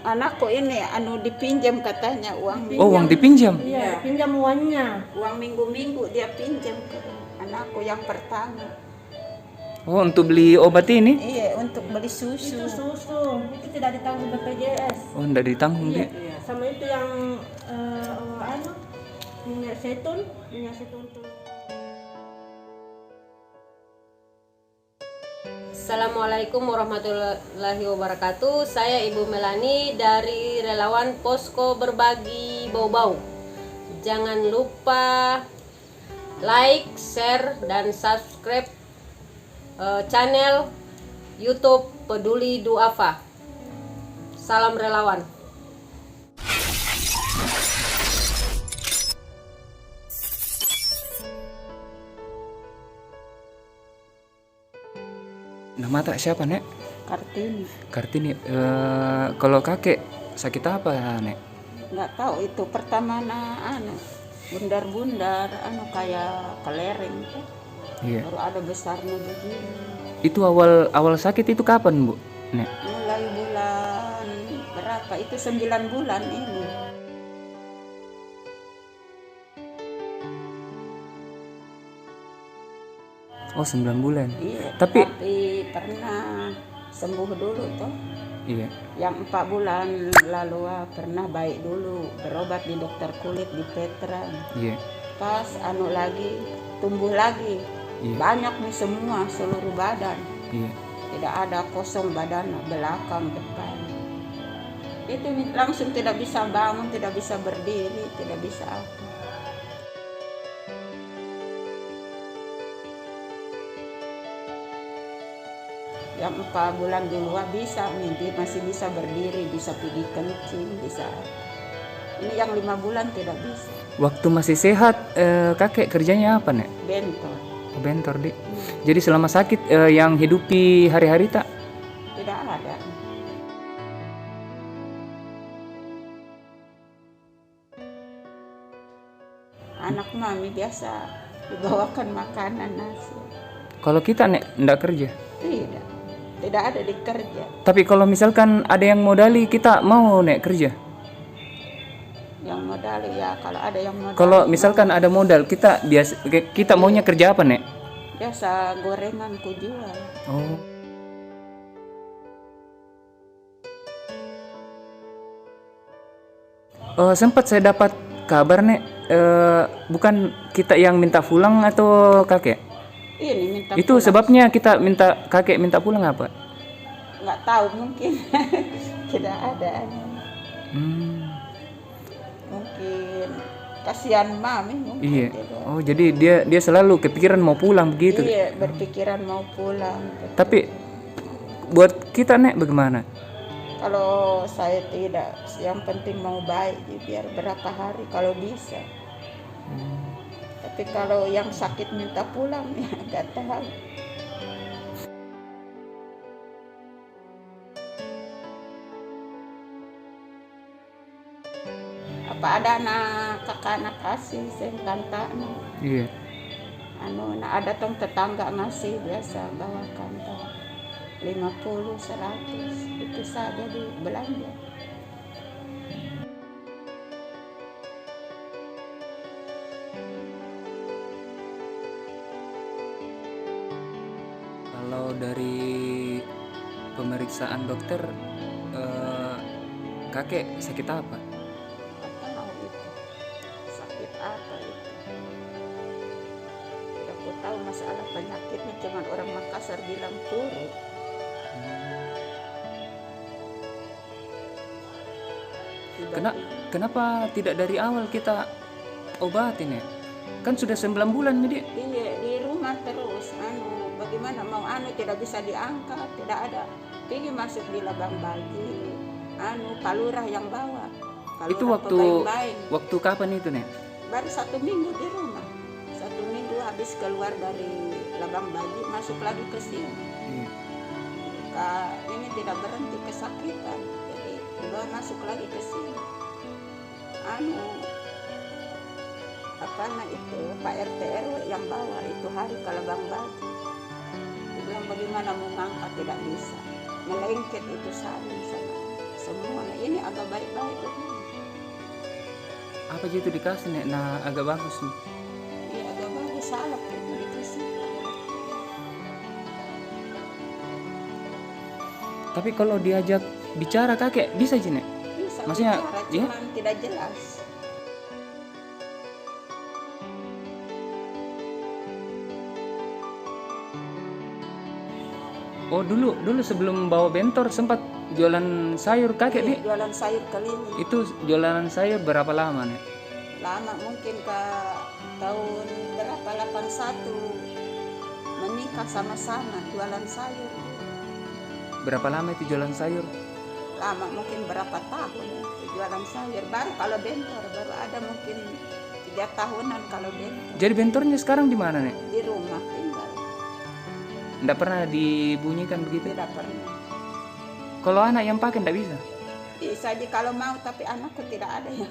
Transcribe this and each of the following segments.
anakku ini dipinjam katanya uang minggu. Oh, uang dipinjam? Iya, pinjam uangnya. Uang minggu-minggu dia pinjam ke anakku yang pertama. Oh, untuk beli obat ini? Iya, untuk beli susu. Itu susu, itu tidak ditanggung BPJS. Oh, enggak ditanggung dia. Iya. Sama itu yang minyak zaitun tuh. Assalamualaikum warahmatullahi wabarakatuh. Saya Ibu Melani dari Relawan Posko Berbagi Bau-Bau. Jangan lupa like, share, dan subscribe channel YouTube Peduli Duafa. Salam relawan. Nama tak siapa, Nek? Kartini. Kartini. Kalau kakek sakit apa, Nek? Nggak tahu itu pertama bundar-bundar kayak kelereng tuh. Iya. Baru ada besarnya begini. Itu awal sakit itu kapan, Bu? Nek? Mulai bulan berapa? Itu 9 bulan ini. Oh, 9 bulan. Iya. Tapi pernah sembuh dulu tuh. iya. Yang 4 bulan lalu pernah baik dulu, berobat di dokter kulit di Petra. Iya. Pas lagi tumbuh lagi. Iya. Banyak nih semua seluruh badan. Iya. Tidak ada kosong badan belakang depan. Itu langsung tidak bisa bangun, tidak bisa berdiri, tidak bisa apa. Yang 4 bulan di luar bisa mimpi, masih bisa berdiri, bisa pergi kencing, bisa. Ini yang 5 bulan tidak bisa. Waktu masih sehat, kakek kerjanya apa, Nek? Bentor. Oh, bentor, Dik. Jadi selama sakit yang hidupi hari-hari tak? Tidak ada. Anak mami biasa dibawakan makanan nasi. Kalau kita, Nek, enggak kerja. Tidak ada di kerja. Tapi kalau misalkan ada yang modali, kita mau, Nek, kerja. Yang modal ya, kalau ada yang modal. Kalau misalkan ada modal, kita maunya kerja apa, Nek? Biasa gorengan ku jual. Oh. Sempat saya dapat kabar, Nek, bukan kita yang minta pulang atau kakek? Ini minta Itu pulang. sebabnya kakek minta pulang apa? Nggak tahu, mungkin tidak ada. Mungkin kasihan mami mungkin. Iya. Tidak. Oh, jadi dia selalu kepikiran mau pulang begitu. Iya, berpikiran mau pulang. Tapi buat kita, Nek, bagaimana? Kalau saya tidak, yang penting mau baik, biar berapa hari kalau bisa. Tapi kalau yang sakit minta pulang ya nggak tahu. Apa ada anak kasih sengkanta. Iya. Ada tong tetangga ngasih biasa bawakan 50, 100 itu saja di belanja. Kalau dari pemeriksaan dokter, kakek sakit apa? Tahu itu sakit apa itu? Tidak aku tahu masalah penyakitnya, cuma orang Makassar bilang kuru. Kenapa tidak dari awal kita obatin, ya? Kan sudah 9 bulan jadi. Iya, di rumah terus. Bagaimana mau tidak bisa diangkat, tidak ada. Pergi masuk di Labang Bagi. Palurah yang bawa. Palurah Itu waktu kapan itu, Nek? Baru 1 minggu di rumah. 1 minggu habis keluar dari Labang Bagi, masuk lagi ke sini. Ini tidak berhenti kesakitan, jadi dibawa masuk lagi ke sini. Itu Pak RT RW yang bawa itu hari ke Labang Bagi. Dia bilang bagaimana mau ngangkat, tidak bisa, melengket itu saling sama semua. Ini agak baik-baik begini. Apa aja itu dikasih nek? Nah agak bagus nih. Iya agak bagus salep itu dikasih. Tapi kalau diajak bicara kakek bisa aja nek? Bisa Maksudnya, bicara, ya? cuman tidak jelas. Oh dulu sebelum bawa bentor sempat jualan sayur kakek nih. Iya, jualan sayur keliling. Itu jualan sayur berapa lama nih? Lama mungkin ke tahun berapa 81 menikah sama-sama jualan sayur. Berapa lama itu jualan sayur? Lama mungkin berapa tahun itu jualan sayur. Baru kalau bentor baru ada mungkin 3 tahunan kalau bentor. Jadi bentornya sekarang di mana nih? Di rumah tinggal. Nggak pernah dibunyikan begitu? Tidak pernah. Kalau anak yang pakai nggak bisa? Bisa aja kalau mau tapi anakku tidak ada yang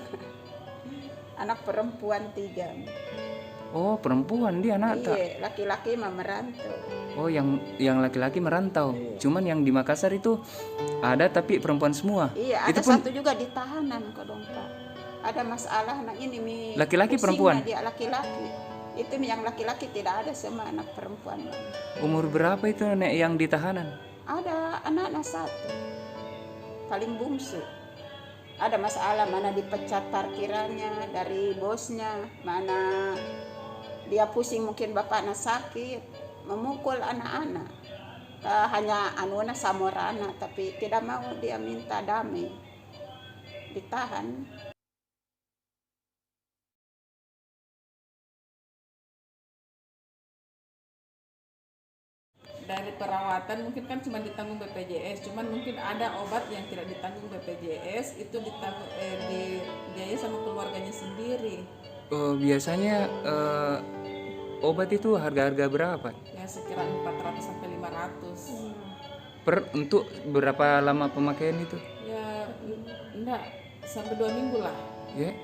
anak perempuan 3. Oh perempuan dia anak tak? Iya, laki-laki mah merantau. Oh yang laki-laki merantau. Cuman yang di Makassar itu ada tapi perempuan semua. Iya, Itu ada pun satu juga di tahanan kodong Pak. Ada masalah nah ini Laki-laki pusingnya perempuan? Dia laki-laki. Itu yang laki-laki tidak ada semua anak perempuan. umur berapa itu nek yang di tahanan? Ada anak-anak 1. Paling bungsu. Ada masalah mana dipecat parkirannya dari bosnya, mana dia pusing mungkin bapaknya sakit, memukul anak-anak. Hanya anuana samorana tapi tidak mau dia minta damai. Ditahan. Dari perawatan mungkin kan cuma ditanggung BPJS, cuman mungkin ada obat yang tidak ditanggung BPJS itu ditanggung dibiayai sama keluarganya sendiri. Biasanya obat itu harga-harga berapa? Ya sekira 400 sampai 500. Untuk berapa lama pemakaian itu? Ya enggak sampai 2 minggu lah. Ya.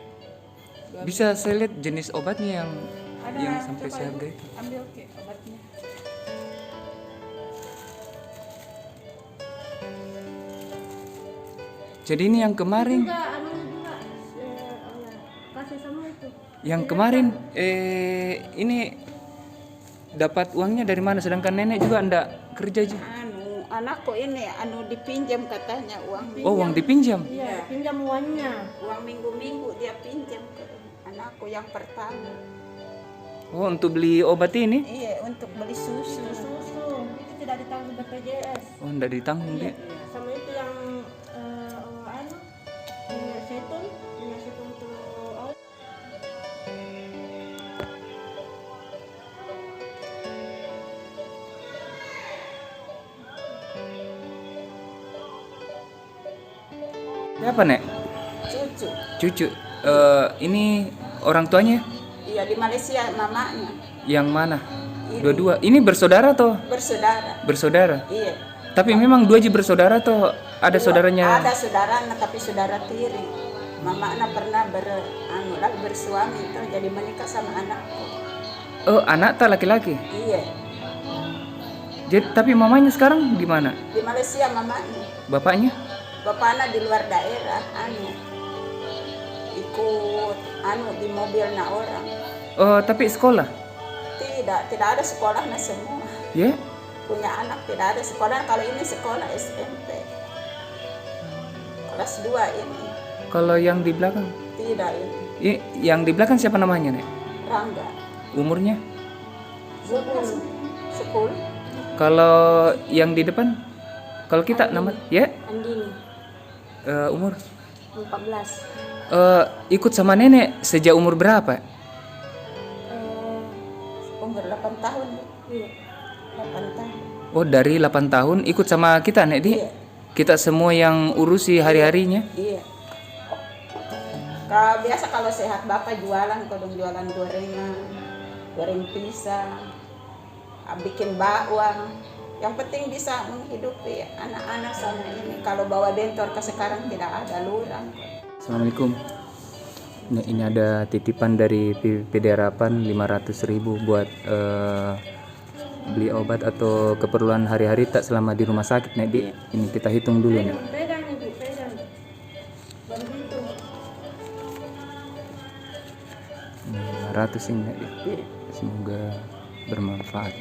Bisa saya lihat jenis obatnya Ada yang sampai coba seharga Ibu itu. ambil ke obatnya. Jadi ini yang kemarin, Juga anu juga kasih sama itu. yang kemarin ini dapat uangnya dari mana? Sedangkan nenek juga ndak kerja aja. Anakku ini dipinjam katanya uang. Oh uang dipinjam. Iya, pinjam uangnya. Uang minggu-minggu dia pinjam ke anakku yang pertama. Oh untuk beli obat ini? Iya, untuk beli susu. Susu itu tidak ditanggung BPJS. Oh ndak ditanggung dia. Sama itu yang minyak zaitun untuk Siapa nek? Cucu. Cucu. Ini orang tuanya? Iya di Malaysia mamanya. Yang mana? Dua-dua. Ini bersaudara atau? Bersaudara. Bersaudara. Iya. Tapi memang dua aja bersaudara atau ada saudaranya? Ada saudaranya tapi saudara tiri. Mamanya pernah bersuami itu jadi menikah sama anakku. Oh anak tak laki-laki? Iya. Jadi tapi mamanya sekarang di mana? Di Malaysia mamanya. Bapaknya? Bapaknya di luar daerah ikut di mobilnya orang. Oh tapi sekolah? Tidak ada sekolahnya semua. Ya? Punya anak tidak ada sekolah. Kalau ini sekolah SMP kelas 2 ini. Kalau yang di belakang? Tidak ini. Yang di belakang siapa namanya nek? Rangga. Umurnya? 10. Kalau yang di depan? Kalau kita nama? Ya? Andini Umur? 14. Ikut sama nenek sejak umur berapa? Umur 8 tahun. Iya. 8 tahun. Oh dari 8 tahun ikut sama kita nek di? Iya. Kita semua yang urusi hari-harinya? Iya. Biasa kalau sehat bapak jualan gorengan, goreng pisang, bikin bakwan. Yang penting bisa menghidupi anak-anak sama ini. Kalau bawa bentor ke sekarang tidak ada lurang. Assalamualaikum. Ini ada titipan dari PD Harapan 500.000 buat beli obat atau keperluan hari-hari tak selama di rumah sakit nek di. Ini kita hitung dulu nih. Pegang ibu, pegang. Kan gitu. 500 ini ya. Iya. Semoga bermanfaat.